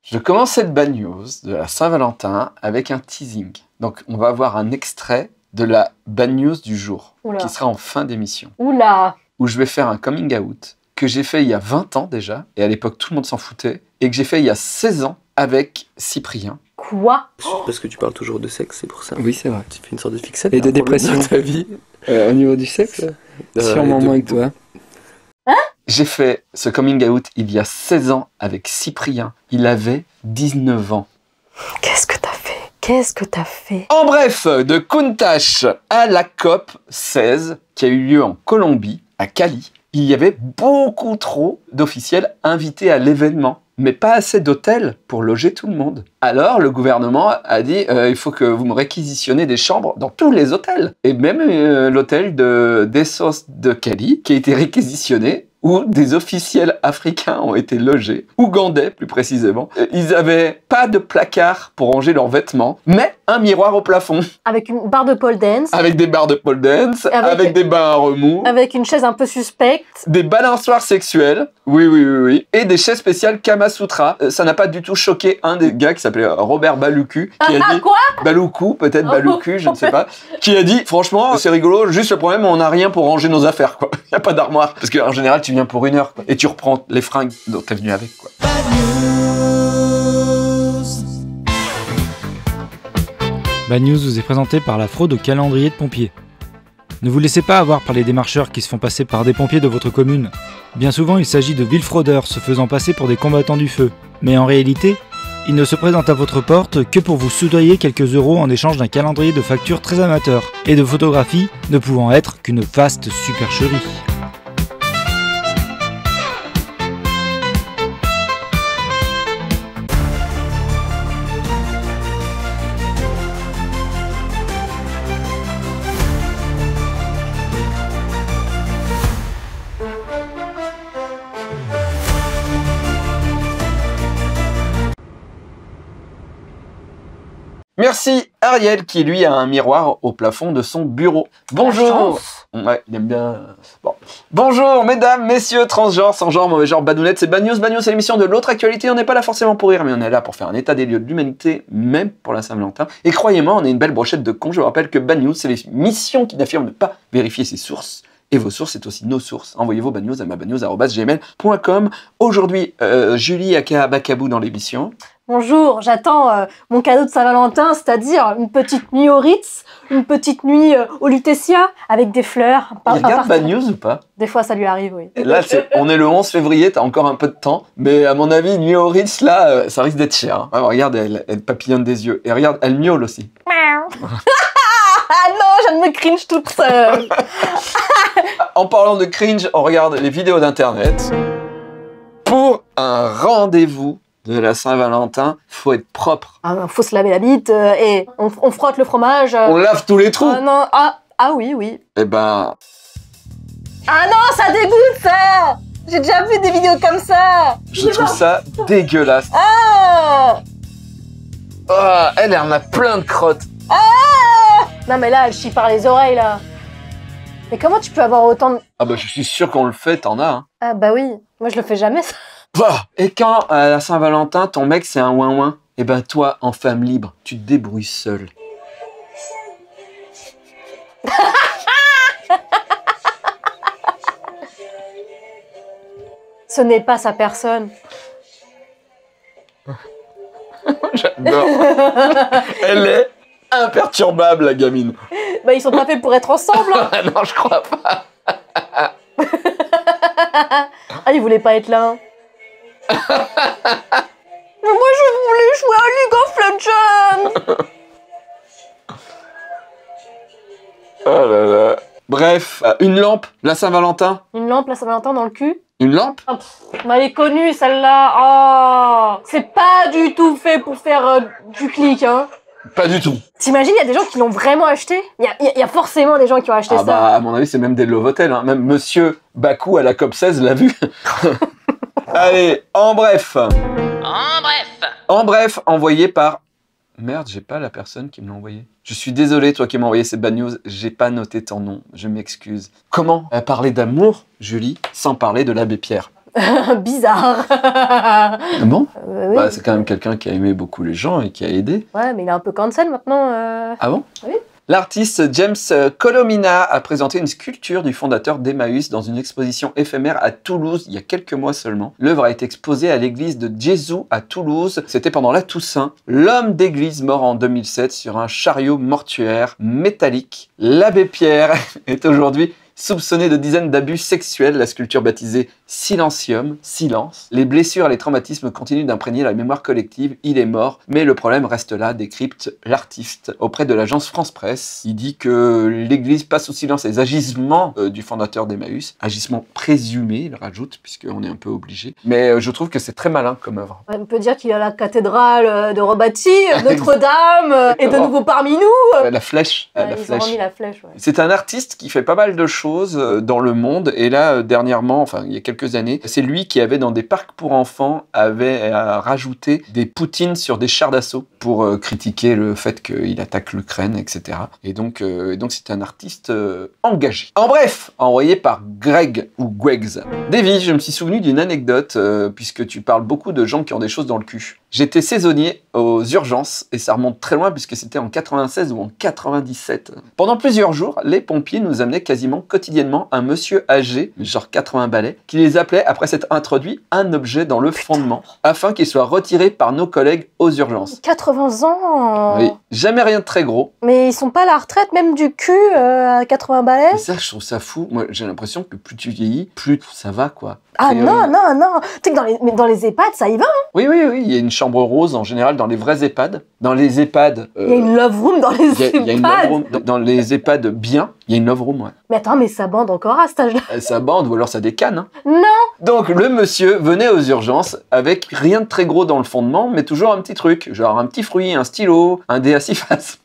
Je commence cette bad news de la Saint-Valentin avec un teasing. Donc, on va avoir un extrait de la bad news du jour, qui sera en fin d'émission. Oula! Où je vais faire un coming out que j'ai fait il y a 20 ans déjà, et à l'époque tout le monde s'en foutait, et que j'ai fait il y a 16 ans avec Cyprien. Quoi? Parce que tu parles toujours de sexe, c'est pour ça. Oui, c'est vrai. Tu fais une sorte de fixette. Et de dépression de ta vie au niveau du sexe. Sûrement moins que toi. Hein? J'ai fait ce coming out il y a 16 ans avec Cyprien. Il avait 19 ans. Qu'est-ce que t'as fait? Qu'est-ce que t'as fait? En bref, de Countach à la COP 16 qui a eu lieu en Colombie, à Cali, il y avait beaucoup trop d'officiels invités à l'événement, mais pas assez d'hôtels pour loger tout le monde. Alors le gouvernement a dit il faut que vous me réquisitionnez des chambres dans tous les hôtels. Et même l'hôtel d'Essos de Cali qui a été réquisitionné, où des officiels africains ont été logés, ougandais plus précisément. Ils n'avaient pas de placard pour ranger leurs vêtements, mais un miroir au plafond. Avec une barre de pole dance. Avec des barres de pole dance, avec des bains à remous. Avec une chaise un peu suspecte. Des balançoires sexuelles, oui. Et des chaises spéciales Kama Sutra. Ça n'a pas du tout choqué un des gars qui s'appelait Robert Balouku, qui a dit... Quoi? Balouku, peut-être Balouku, je ne sais pas. Qui a dit, franchement, c'est rigolo, juste le problème, on n'a rien pour ranger nos affaires, quoi. Il n'y a pas d'armoire. Parce qu'en général, tu viens pour 1 heure, quoi. Et tu reprends les fringues dont t'es venu avec, quoi. Bad News vous est présenté par la fraude au calendrier de pompiers. Ne vous laissez pas avoir par les démarcheurs qui se font passer par des pompiers de votre commune. Bien souvent, il s'agit de vils fraudeurs se faisant passer pour des combattants du feu. Mais en réalité, ils ne se présentent à votre porte que pour vous soudoyer quelques euros en échange d'un calendrier de factures très amateur et de photographies ne pouvant être qu'une vaste supercherie. Merci Ariel qui lui a un miroir au plafond de son bureau. Bonjour. Ouais, il aime bien. Bon. Bonjour mesdames, messieurs, transgenres, sans genre, mauvais genre, badounettes, c'est Bad News. Bad News, c'est l'émission de l'autre actualité. On n'est pas là forcément pour rire, mais on est là pour faire un état des lieux de l'humanité, même pour la Saint-Valentin. Et croyez-moi, on est une belle brochette de cons. Je vous rappelle que Bad News, c'est l'émission qui n'affirme ne pas vérifier ses sources. Et vos sources, c'est aussi nos sources. Envoyez vos bad news à mabadnews@gmail.com. Aujourd'hui, Julie aka Bakabou dans l'émission. Bonjour, j'attends mon cadeau de Saint-Valentin, c'est-à-dire une petite nuit au Ritz, une petite nuit au Lutetia, avec des fleurs. Il regarde Bad News ou pas? Des fois, ça lui arrive, oui. Et là, on est le 11 février, t'as encore un peu de temps. Mais à mon avis, une nuit au Ritz, là, ça risque d'être cher. Hein. Alors, regarde, elle papillonne des yeux. Et regarde, elle miaule aussi. Ah non, je me cringe toute seule. En parlant de cringe, on regarde les vidéos d'internet. Pour un rendez-vous de la Saint-Valentin, faut être propre. Ah, faut se laver la bite et on frotte le fromage. On lave tous les trous. Non, oui. Eh ben... Ah non, ça dégoûte ça. J'ai déjà vu des vidéos comme ça. Je trouve ça dégueulasse. Ah. Oh, elle en a plein de crottes. Ah. Non mais là, elle chie par les oreilles là. Mais comment tu peux avoir autant de... Ah bah je suis sûr qu'on le fait, t'en as. Hein. Ah bah oui, moi je le fais jamais ça. Et quand à la Saint-Valentin, ton mec c'est un ouin-ouin, et ben toi, en femme libre, tu te débrouilles seule. Ce n'est pas sa personne. J'adore. Elle est imperturbable, la gamine. Bah ils sont pas faits pour être ensemble. Hein. Non, je crois pas. Ah, il voulait pas être là. Hein. Mais moi je voulais jouer à League of Legends. Oh là là. Bref, une lampe, la Saint-Valentin. Une lampe, la Saint-Valentin dans le cul. Une lampe? Oh, elle est connue celle-là. Oh, c'est pas du tout fait pour faire du clic, hein. Pas du tout. T'imagines, il y a des gens qui l'ont vraiment acheté? Il y a forcément des gens qui ont acheté ça. Bah, à mon avis, c'est même des love hotels. Hein. Même Monsieur Bakou à la COP 16 l'a vu. Allez, en bref. En bref, envoyé par... Merde, j'ai pas la personne qui me l'a envoyé. Je suis désolé, toi qui m'as envoyé ces bad news, j'ai pas noté ton nom, je m'excuse. Comment parler d'amour, Julie, sans parler de l'abbé Pierre? Bizarre. Ah bon? Oui. Bah, c'est quand même quelqu'un qui a aimé beaucoup les gens et qui a aidé. Ouais, mais il est un peu cancel maintenant. Ah bon? Oui. L'artiste James Colomina a présenté une sculpture du fondateur d'Emmaüs dans une exposition éphémère à Toulouse il y a quelques mois seulement. L'œuvre a été exposée à l'église de Jésus à Toulouse. C'était pendant la Toussaint. L'homme d'église mort en 2007 sur un chariot mortuaire métallique. L'abbé Pierre est aujourd'hui soupçonné de dizaines d'abus sexuels. La sculpture baptisée Silencium, silence. Les blessures et les traumatismes continuent d'imprégner la mémoire collective. Il est mort, mais le problème reste là, décrypte l'artiste auprès de l'agence France Presse. Il dit que l'Église passe sous silence les agissements du fondateur d'Emmaüs, agissements présumés, il rajoute, puisqu'on est un peu obligé. Mais je trouve que c'est très malin comme œuvre. On peut dire qu'il y a la cathédrale de rebâtie, Notre-Dame, et de nouveau parmi nous. La flèche. La Ils ont flèche. remis la flèche, ouais. C'est un artiste qui fait pas mal de choses dans le monde. Et là, dernièrement, enfin, il y a quelques années, c'est lui qui avait, dans des parcs pour enfants, avait rajouté des poutines sur des chars d'assaut pour critiquer le fait qu'il attaque l'Ukraine, etc. Et donc c'est un artiste engagé. En bref, envoyé par Greg ou Gwegs. Davy, je me suis souvenu d'une anecdote, puisque tu parles beaucoup de gens qui ont des choses dans le cul. J'étais saisonnier aux urgences, et ça remonte très loin puisque c'était en 96 ou en 97. Pendant plusieurs jours, les pompiers nous amenaient quasiment quotidiennement un monsieur âgé, genre 80 balais, qui les appelait, après s'être introduit, un objet dans le fondement, afin qu'il soit retiré par nos collègues aux urgences. 80 ans. Oui, jamais rien de très gros. Mais ils sont pas à la retraite, même du cul, à 80 balais. Et ça, je trouve ça fou. Moi, j'ai l'impression que plus tu vieillis, plus ça va, quoi. Ah Et, non, non, non. Tu sais que mais dans les EHPAD, ça y va. Hein. Oui, il y a une chambre rose, en général, dans les vrais EHPAD. Dans les EHPAD... Il y a une love room dans les EHPAD. Il y a une love room. Dans les EHPAD bien, il y a une love room, ouais. Mais attends, mais ça bande encore à cet âge-là. Ça bande, ou alors ça décane, hein. Non. Donc, le monsieur venait aux urgences avec rien de très gros dans le fondement, mais toujours un petit truc, genre un petit fruit, un stylo, un dé à 6 faces.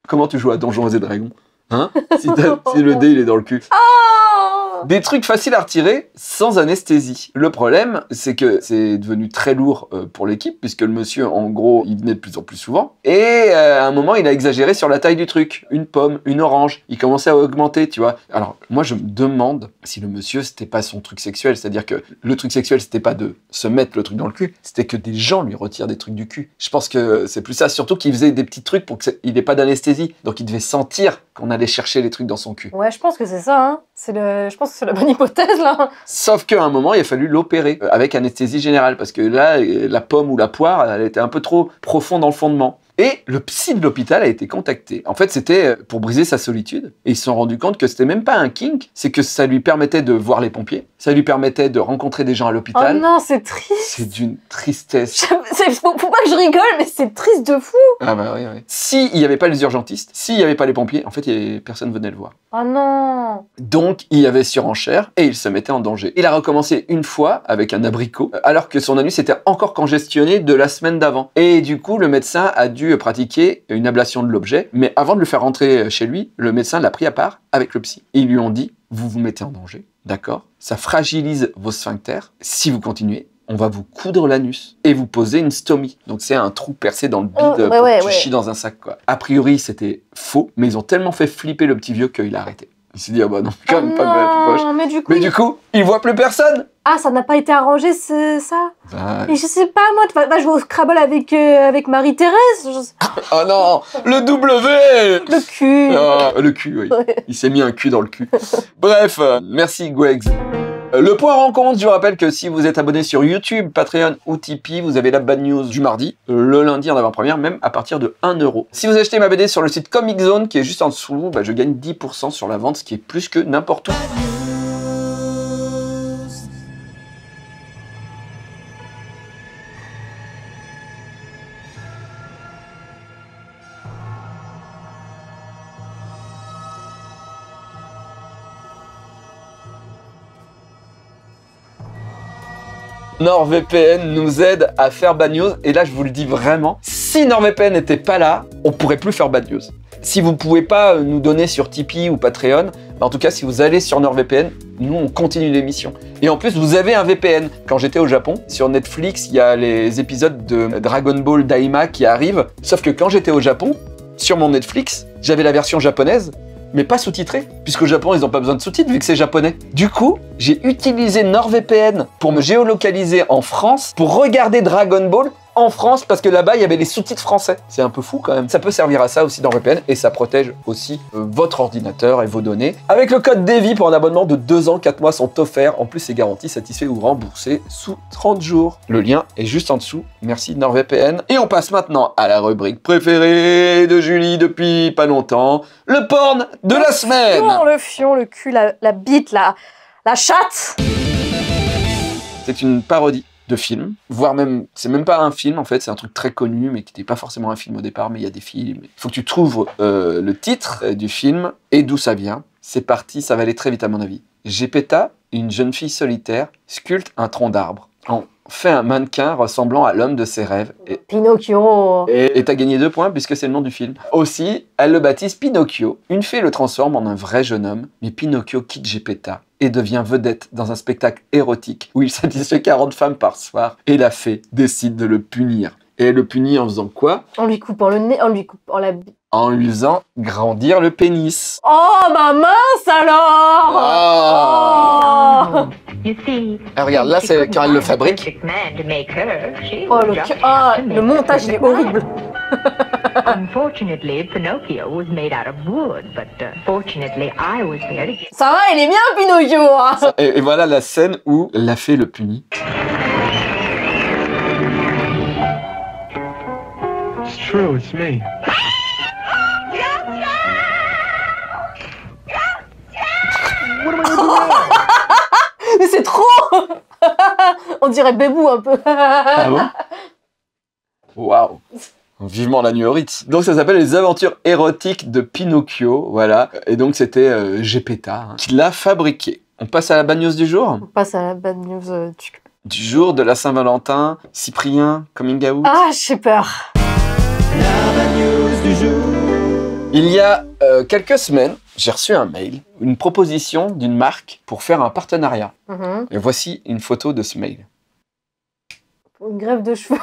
Comment tu joues à Donjons et Dragons? Hein? Si le dé, il est dans le cul. Oh. Des trucs faciles à retirer sans anesthésie. Le problème, c'est que c'est devenu très lourd pour l'équipe, puisque le monsieur, en gros, il venait de plus en plus souvent. Et à un moment, il a exagéré sur la taille du truc. Une pomme, une orange. Il commençait à augmenter, tu vois. Alors, moi, je me demande si le monsieur, c'était pas son truc sexuel. C'est-à-dire que le truc sexuel, c'était pas de se mettre le truc dans le cul, c'était que des gens lui retirent des trucs du cul. Je pense que c'est plus ça. Surtout qu'il faisait des petits trucs pour qu'il n'ait pas d'anesthésie. Donc, il devait sentir qu'on allait chercher les trucs dans son cul. Ouais, je pense que c'est ça, hein. Je pense que c'est la bonne hypothèse, là. Sauf qu'à un moment, il a fallu l'opérer avec anesthésie générale, parce que là, la pomme ou la poire, elle était un peu trop profonde dans le fondement. Et le psy de l'hôpital a été contacté. En fait, c'était pour briser sa solitude. Et ils se sont rendus compte que c'était même pas un kink, c'est que ça lui permettait de voir les pompiers, ça lui permettait de rencontrer des gens à l'hôpital. Oh non, c'est triste. C'est d'une tristesse. Faut pas que je rigole, mais c'est triste de fou. Ah bah oui. S'il n'y avait pas les urgentistes, s'il n'y avait pas les pompiers, en fait, personne venait le voir. Oh non. Donc, il y avait surenchère et il se mettait en danger. Il a recommencé une fois avec un abricot, alors que son anus était encore congestionné de la semaine d'avant. Et du coup, le médecin a dû pratiquer une ablation de l'objet, mais avant de le faire rentrer chez lui, le médecin l'a pris à part avec le psy. Ils lui ont dit, vous vous mettez en danger, d'accord? Ça fragilise vos sphincters. Si vous continuez, on va vous coudre l'anus et vous poser une stomie. Donc c'est un trou percé dans le bide pour que tu chies dans un sac, quoi. A priori, c'était faux, mais ils ont tellement fait flipper le petit vieux qu'il a arrêté. Il s'est dit, ah bah non, quand même pas mal, plus proche. Mais du coup, il voit plus personne. Ah, ça n'a pas été arrangé, ça Bah... Et je sais pas, moi, tu vas jouer au Scrabble avec Marie-Thérèse. Oh non, le W. Le cul. Oh, le cul, oui. Ouais. Il s'est mis un cul dans le cul. Bref, merci Gwegs. Le point rencontre, je vous rappelle que si vous êtes abonné sur YouTube, Patreon ou Tipeee, vous avez la bad news du mardi, le lundi en avant-première, même à partir de 1 €. Si vous achetez ma BD sur le site Comic Zone, qui est juste en dessous, je gagne 10% sur la vente, ce qui est plus que n'importe où. NordVPN nous aide à faire Bad News, et là je vous le dis vraiment, si NordVPN n'était pas là, on pourrait plus faire Bad News. Si vous pouvez pas nous donner sur Tipeee ou Patreon, en tout cas si vous allez sur NordVPN, nous on continue l'émission. Et en plus vous avez un VPN. Quand j'étais au Japon, sur Netflix, il y a les épisodes de Dragon Ball Daima qui arrivent, sauf que quand j'étais au Japon, sur mon Netflix, j'avais la version japonaise, mais pas sous-titré, puisque au Japon, ils n'ont pas besoin de sous-titres vu que c'est japonais. Du coup, j'ai utilisé NordVPN pour me géolocaliser en France, pour regarder Dragon Ball en France, parce que là-bas, il y avait les sous-titres français. C'est un peu fou quand même. Ça peut servir à ça aussi dans VPN, et ça protège aussi votre ordinateur et vos données. Avec le code DEVI pour un abonnement de 2 ans, 4 mois sont offerts. En plus, c'est garanti, satisfait ou remboursé sous 30 jours. Le lien est juste en dessous. Merci NordVPN. Et on passe maintenant à la rubrique préférée de Julie depuis pas longtemps, le porn de la semaine. Le fion, le cul, la bite, la chatte. C'est une parodie de film, voire même, c'est même pas un film en fait, c'est un truc très connu, mais qui n'était pas forcément un film au départ, mais il y a des films. Il faut que tu trouves le titre du film et d'où ça vient. C'est parti, ça va aller très vite à mon avis. Gepetto, une jeune fille solitaire, sculpte un tronc d'arbre. On fait un mannequin ressemblant à l'homme de ses rêves. Pinocchio. Et t'as gagné 2 points puisque c'est le nom du film. Aussi, elle le baptise Pinocchio. Une fée le transforme en un vrai jeune homme, mais Pinocchio quitte Gepetto et devient vedette dans un spectacle érotique où il satisfait 40 femmes par soir et la fée décide de le punir. Et elle le punit en faisant quoi? En lui coupant le nez, en lui coupant la bite. En lui faisant grandir le pénis. Oh, ma mince alors! Oh. Regarde, là c'est quand elle le fabrique. Oh, le montage il est horrible. Unfortunately, Pinocchio was made out of wood, but fortunately, I was there to get... Ça va, il est bien Pinocchio hein. Et voilà la scène où la fée le punit. It's true, it's me. Mais c'est trop. On dirait Bébou un peu. Ah bon? Waouh! Vivement la nuit au Ritz. Donc ça s'appelle Les aventures érotiques de Pinocchio, voilà. Et donc c'était Gepetto qui l'a fabriqué. On passe à la bad news du jour? On passe à la bad news du jour de la Saint-Valentin. Cyprien, coming out. Ah, j'ai peur. La bad news du jour. Il y a quelques semaines, j'ai reçu un mail, une proposition d'une marque pour faire un partenariat. Et voici une photo de ce mail. Une greffe de cheveux.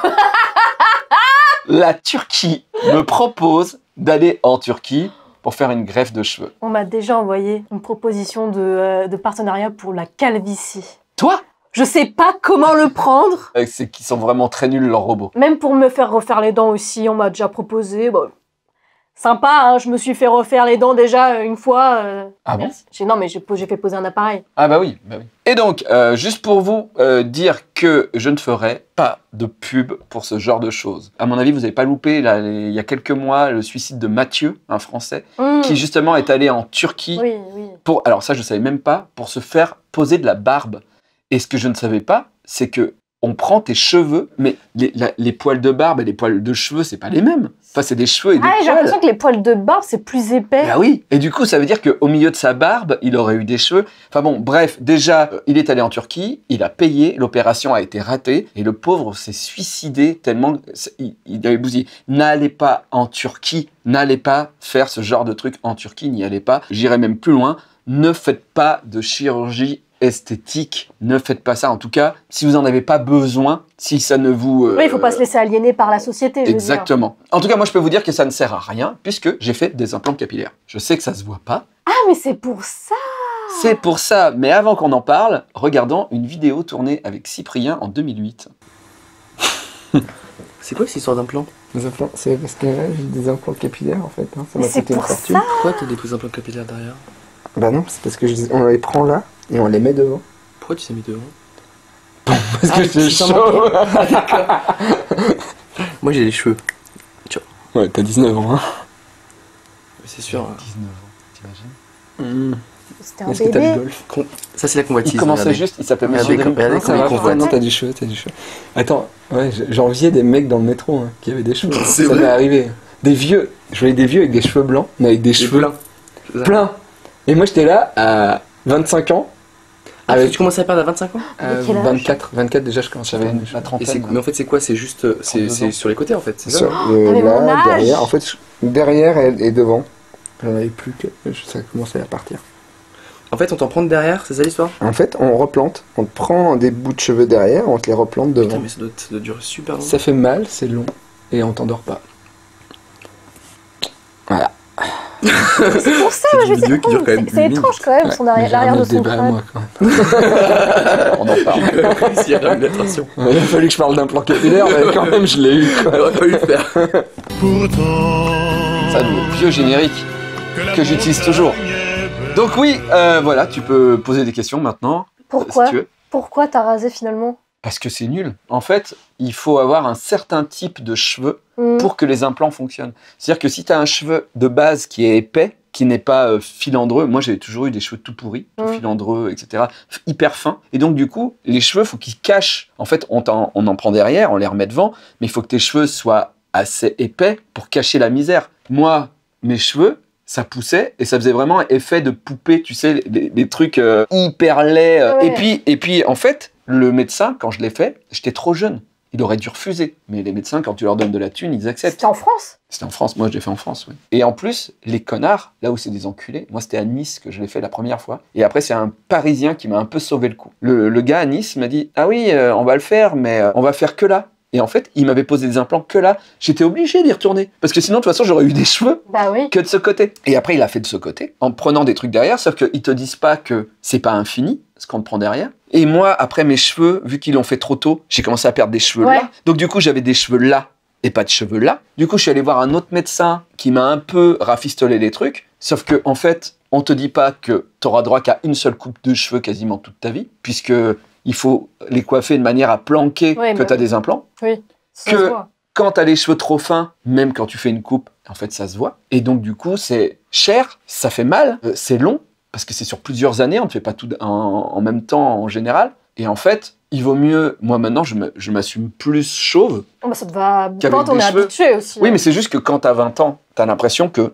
La Turquie me propose d'aller en Turquie pour faire une greffe de cheveux. On m'a déjà envoyé une proposition de partenariat pour la calvitie. Toi? Je sais pas comment le prendre. C'est qu'ils sont vraiment très nuls, leurs robots. Même pour me faire refaire les dents aussi, on m'a déjà proposé. Bon, sympa, hein, je me suis fait refaire les dents déjà une fois. Ah bon? Non, mais j'ai fait poser un appareil. Ah bah oui, bah oui. Et donc, juste pour vous dire que je ne ferai pas de pub pour ce genre de choses. À mon avis, vous n'avez pas loupé, là, il y a quelques mois, le suicide de Mathieu, un Français, qui justement est allé en Turquie pour, alors ça je ne savais même pas, pour se faire poser de la barbe. Et ce que je ne savais pas, c'est que on prend tes cheveux, mais les poils de barbe et les poils de cheveux, c'est pas les mêmes. Enfin, c'est des cheveux et des poils. J'ai l'impression que les poils de barbe, c'est plus épais. Bah oui. Et du coup, ça veut dire qu'au milieu de sa barbe, il aurait eu des cheveux. Enfin bon, bref, déjà, il est allé en Turquie, il a payé, l'opération a été ratée, et le pauvre s'est suicidé tellement il avait bousillé. N'allez pas en Turquie, n'allez pas faire ce genre de truc en Turquie, n'y allez pas. J'irai même plus loin, ne faites pas de chirurgie esthétique, ne faites pas ça. En tout cas, si vous n'en avez pas besoin, si ça ne vous... Oui, il ne faut pas se laisser aliéner par la société. Exactement. En tout cas, moi, je peux vous dire que ça ne sert à rien, puisque j'ai fait des implants capillaires. Je sais que ça se voit pas. Ah, mais c'est pour ça! C'est pour ça. Mais avant qu'on en parle, regardons une vidéo tournée avec Cyprien en 2008. C'est quoi cette histoire d'implants? Les implants, c'est parce que là, j'ai des implants capillaires, en fait. Hein. Ça mais m'a c'est coûté une pour fortune. ça! Pourquoi t'as des implants capillaires derrière? Bah non, c'est parce que on les prend là et on les met devant. Pourquoi tu t'es mis devant? Parce que j'ai chaud. Moi j'ai les cheveux. Ouais, t'as 19 ans, hein. C'est sûr. 19 ans, t'imagines? C'était un Est-ce que t'as le bébé. golf? Ça c'est la convoitise. Il commençait regardez. juste, il s'appelait Regardez Monsieur comme- Dream. regardez Non, ça comment va, il convoite. non, t'as des cheveux, t'as des cheveux. Attends, ouais, j'enviais des mecs dans le métro hein, qui avaient des cheveux. C'est ça vrai m'est arrivé. Des vieux. Je voyais des vieux avec des cheveux blancs, mais avec des cheveux pleins. pleins. Et moi, j'étais là à 25 ans. Ah, Avec tu commences à perdre à 25 ans? Avec quel âge 24 déjà, je commence à avoir des cheveux. La Et trentaine. mais en fait c'est quoi? C'est juste... 32 C'est ans. sur les côtés en fait, c'est ça? Sur T'avais mon là, âge. derrière. En fait, derrière et devant. J'en avais plus que. Ça commençait à partir. En fait on t'en prend de derrière, c'est ça l'histoire? En fait, on replante. On te prend des bouts de cheveux derrière, on te les replante devant. Putain mais ça doit durer super longtemps. Ça fait mal, c'est long, et on t'endort pas. Voilà. C'est pour ça, C'est je une sais vidéo qui pas. dure quand même C'est 8 minutes. étrange quand même, son arrière, l'arrière de son débat, crâne. moi, quand même. On en parle. S'il y a une attention. Il a fallu que je parle d'implant capillaire, mais quand même, je l'ai eu, quoi. Elle aurait pas eu le faire. Ça, le vieux générique que j'utilise toujours. Donc oui, voilà, tu peux poser des questions maintenant. Pourquoi Si tu veux. Pourquoi t'as rasé finalement? Parce que c'est nul. En fait, il faut avoir un certain type de cheveux pour que les implants fonctionnent. C'est-à-dire que si tu as un cheveu de base qui est épais, qui n'est pas filandreux, moi j'ai toujours eu des cheveux tout pourris, tout filandreux, etc., hyper fins. Et donc du coup, les cheveux, faut qu'ils cachent. En fait, on en prend derrière, on les remet devant, mais il faut que tes cheveux soient assez épais pour cacher la misère. Moi, mes cheveux, ça poussait et ça faisait vraiment effet de poupée, tu sais, les trucs hyper laids. Ouais. Et puis, en fait, le médecin, quand je l'ai fait, j'étais trop jeune. Il aurait dû refuser. Mais les médecins, quand tu leur donnes de la thune, ils acceptent. C'était en France? C'était en France. Moi, je l'ai fait en France, oui. Et en plus, les connards, là où c'est des enculés, moi, c'était à Nice que je l'ai fait la première fois. Et après, c'est un Parisien qui m'a un peu sauvé le coup. Le gars à Nice m'a dit « Ah oui, on va le faire, mais on va faire que là. » Et en fait, il m'avait posé des implants que là. J'étais obligé d'y retourner. Parce que sinon, de toute façon, j'aurais eu des cheveux Bah oui. que de ce côté. Et après, il a fait de ce côté, en prenant des trucs derrière, sauf qu'ils te disent pas que c'est pas infini, ce qu'on te prend derrière. Et moi, après mes cheveux, vu qu'ils l'ont fait trop tôt, j'ai commencé à perdre des cheveux Ouais. là. Donc du coup, j'avais des cheveux là et pas de cheveux là. Du coup, je suis allé voir un autre médecin qui m'a un peu rafistolé les trucs. Sauf que, en fait, on te dit pas que tu auras droit qu'à une seule coupe de cheveux quasiment toute ta vie, puisque il faut les coiffer de manière à planquer Ouais, que bah tu as oui. des implants. Oui. Ça Que- se voit. Quand t'as les cheveux trop fins, même quand tu fais une coupe, en fait, ça se voit. Et donc, du coup, c'est cher, ça fait mal, c'est long, parce que c'est sur plusieurs années, on ne fait pas tout en même temps en général. Et en fait, il vaut mieux... Moi, maintenant, je m'assume plus chauve. Oh, bah, ça te va. Qu'avec Quand on des est cheveux. habitué aussi. Oui, hein. mais c'est juste que quand t'as 20 ans, t'as l'impression que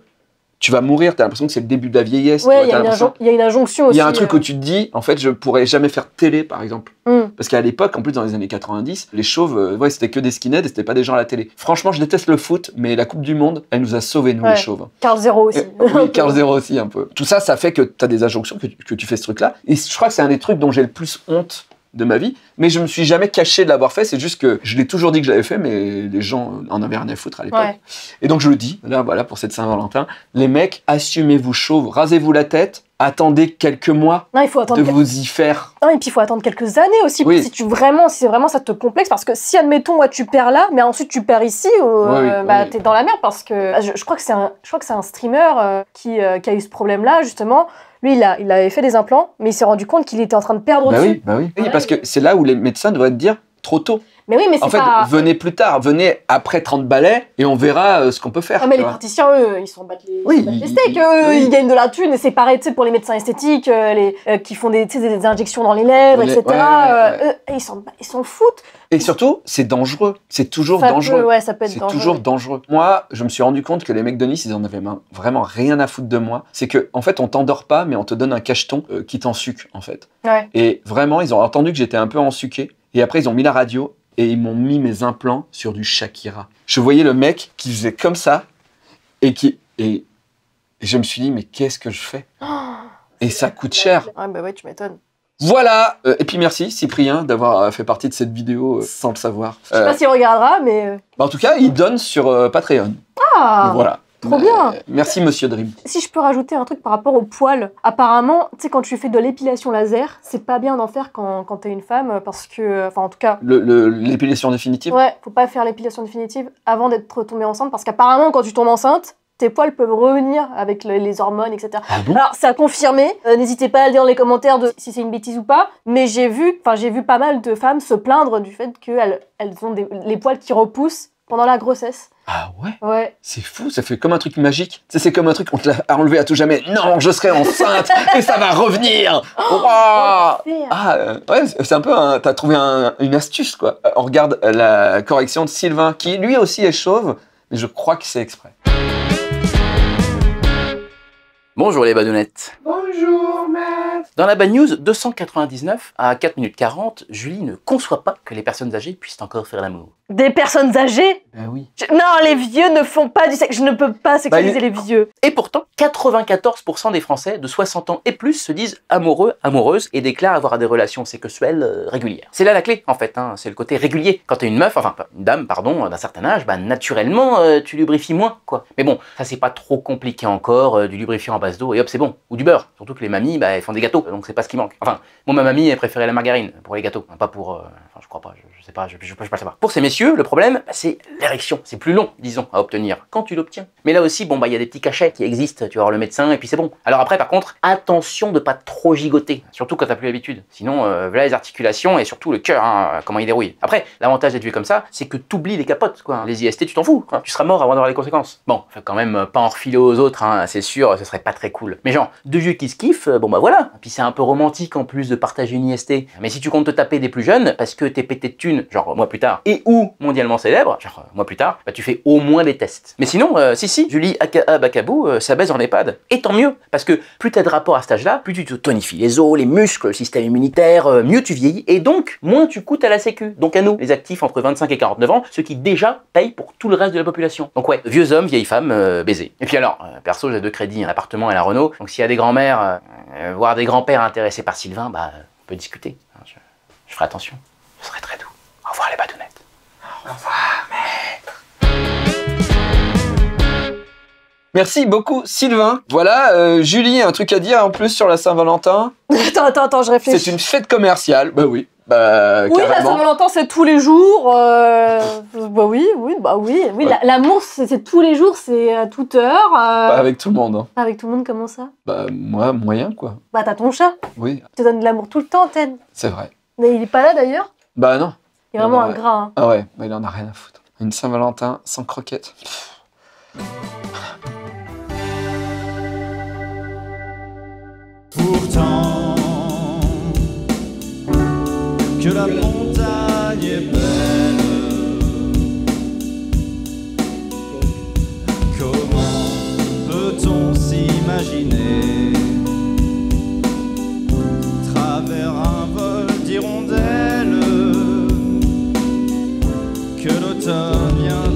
tu vas mourir, t'as l'impression que c'est le début de la vieillesse. tu Ouais, vois, il y, t'as a une l'impression- il y a une injonction aussi. Il y a un truc où tu te dis, en fait, je pourrais jamais faire de télé, par exemple. Parce qu'à l'époque, en plus dans les années 90, les chauves, ouais, c'était que des skinheads et c'était pas des gens à la télé. Franchement, je déteste le foot, mais la Coupe du Monde, elle nous a sauvés, nous, Ouais. les chauves. Carl Zero aussi. Oui, Carl Zero aussi, un peu. Tout ça, ça fait que tu as des injonctions, que tu fais ce truc-là. Et je crois que c'est un des trucs dont j'ai le plus honte de ma vie, mais je me suis jamais caché de l'avoir fait, c'est juste que je l'ai toujours dit que je l'avais fait, mais les gens en avaient rien à foutre à l'époque. Ouais. Et donc je le dis, là, voilà, pour cette Saint-Valentin, les mecs, assumez-vous chauve, rasez-vous la tête, attendez quelques mois Non, il faut attendre. de vous y faire. Non, et puis il faut attendre quelques années aussi. Oui. Si vraiment ça te complexe, parce que si admettons, ouais, tu perds là, mais ensuite tu perds ici, bah oui. t'es dans la merde parce que je crois que c'est un streamer qui a eu ce problème-là justement. Lui, il avait fait des implants, mais il s'est rendu compte qu'il était en train de perdre dessus. Bah oui. Oui, Ouais. parce que c'est là où les médecins devraient te dire trop tôt. Mais oui, mais c'est En fait, pas. venez plus tard, venez après 30 balais et on verra ce qu'on peut faire. Ah, mais tu les vois. praticiens, eux, ils s'en battent les, Oui, ils s'en battent les ils- steaks. Eux, oui. ils gagnent de la thune et c'est pareil, tu sais, pour les médecins esthétiques, qui font des injections dans les lèvres, Les- etc. ouais. Eux, ils s'en foutent. Et surtout, c'est dangereux. C'est toujours Ça dangereux. peut, ouais, ça peut être C'est dangereux. toujours dangereux. Moi, je me suis rendu compte que les mecs de Nice, ils en avaient vraiment rien à foutre de moi. C'est que, en fait, on t'endort pas, mais on te donne un cacheton qui t'ensuque, en fait. Ouais. Et vraiment, ils ont entendu que j'étais un peu ensuqué. Et après, ils ont mis la radio et ils m'ont mis mes implants sur du Shakira. Je voyais le mec qui faisait comme ça et je me suis dit, mais qu'est-ce que je fais? Et ça coûte cher. Ah, bah ouais, tu m'étonnes. Voilà. Et puis merci Cyprien d'avoir fait partie de cette vidéo sans le savoir. Je sais pas s'il regardera, mais. Bah, en tout cas, il donne sur Patreon. Ah, Voilà. trop bien. Merci Monsieur Dream. Si je peux rajouter un truc par rapport aux poils, apparemment, tu sais, quand tu fais de l'épilation laser, c'est pas bien d'en faire quand t'es une femme, parce que, enfin, en tout cas, L'épilation définitive. ouais, faut pas faire l'épilation définitive avant d'être tombée enceinte, parce qu'apparemment, quand tu tombes enceinte, tes poils peuvent revenir avec les hormones, etc. Ah bon? Alors, c'est à confirmer. N'hésitez pas à le dire dans les commentaires de si c'est une bêtise ou pas. Mais j'ai vu pas mal de femmes se plaindre du fait qu'elles ont les poils qui repoussent pendant la grossesse. Ah ouais? Ouais. C'est fou, ça fait comme un truc magique. Tu sais, c'est comme un truc qu'on te l'a enlevé à tout jamais. Non, je serai enceinte et ça va revenir. Ouah. Ouais, c'est un peu t'as trouvé une astuce, quoi. On regarde la correction de Sylvain, qui lui aussi est chauve, mais je crois que c'est exprès. Bonjour les badounettes. Bonjour, maître. Dans la Bad News 299, à 4 minutes 40, Julie ne conçoit pas que les personnes âgées puissent encore faire l'amour. Des personnes âgées? Ben oui. Non, les vieux ne font pas du sexe. Je ne peux pas sexualiser les vieux. Et pourtant, 94% des Français de 60 ans et plus se disent amoureux, amoureuses et déclarent avoir des relations sexuelles régulières. C'est là la clé, en fait, hein, c'est le côté régulier. Quand t'es une meuf, enfin, une dame, pardon, d'un certain âge, bah, naturellement, tu lubrifies moins, quoi. Mais bon, ça c'est pas trop compliqué encore, du lubrifiant à base d'eau et hop, c'est bon. Ou du beurre. Surtout que les mamies, bah, elles font des gâteaux, donc c'est pas ce qui manque. Enfin, moi, ma mamie, elle préférait la margarine pour les gâteaux, pas pour... enfin, je crois pas, je sais pas, je peux pas le savoir. Pour ces messieurs, le problème, bah, c'est l'érection. C'est plus long, disons, à obtenir, quand tu l'obtiens. Mais là aussi, bon, bah, il y a des petits cachets qui existent, tu vas voir le médecin, et puis c'est bon. Alors après, par contre, attention de pas trop gigoter, surtout quand t'as plus l'habitude. Sinon, voilà les articulations et surtout le cœur, hein, comment il dérouille. Après, l'avantage d'être vieux comme ça, c'est que t'oublies les capotes, quoi. Les IST, tu t'en fous, quoi. Tu seras mort avant d'avoir les conséquences. Bon, faut quand même pas en refiler aux autres, hein, c'est sûr, ce serait pas très cool. Mais genre, deux vieux qui se kiffent, bon bah voilà. Et puis c'est un peu romantique en plus de partager une IST. Mais si tu comptes te taper des plus jeunes, parce que t'es pété de thunes, genre mois plus tard, et ou mondialement célèbre, genre mois plus tard, bah tu fais au moins des tests. Mais sinon, si, Julie aka Bakabou, ça baise en EHPAD. Et tant mieux, parce que plus t'as de rapport à cet âge-là, plus tu te tonifies les os, les muscles, le système immunitaire, mieux tu vieillis, et donc moins tu coûtes à la sécu. Donc à nous, les actifs entre 25 et 49 ans, ceux qui déjà payent pour tout le reste de la population. Donc ouais, vieux hommes, vieilles femmes, baiser. Et puis alors, perso, j'ai 2 crédits, un appartement et la Renault, donc s'il y a des grands-mères, voire des grands-pères intéressés par Sylvain, bah on peut discuter. Je ferai attention, ce serait très doux. Au revoir les badounettes. Au revoir, Merci beaucoup, Sylvain. Voilà, Julie, un truc à dire en plus sur la Saint-Valentin. Attends, je réfléchis. C'est une fête commerciale. Bah oui. Bah, oui, la carrément. Saint-Valentin, c'est tous les jours. Bah oui. Ouais. L'amour, c'est tous les jours, c'est à toute heure. Pas avec tout le monde. Hein. Pas avec tout le monde, comment ça? Bah, moi, moyen, quoi. Bah, t'as ton chat. Oui, Tu te donnes de l'amour tout le temps, Ted. c'est vrai. Mais il est pas là, d'ailleurs. Bah non. Il est vraiment Ouais. ingrat. Hein. Ah ouais, bah, il en a rien à foutre. Une Saint-Valentin sans croquettes. Pourtant, que la montagne est belle, comment peut-on s'imaginer travers un vol d'hirondelles que l'automne vient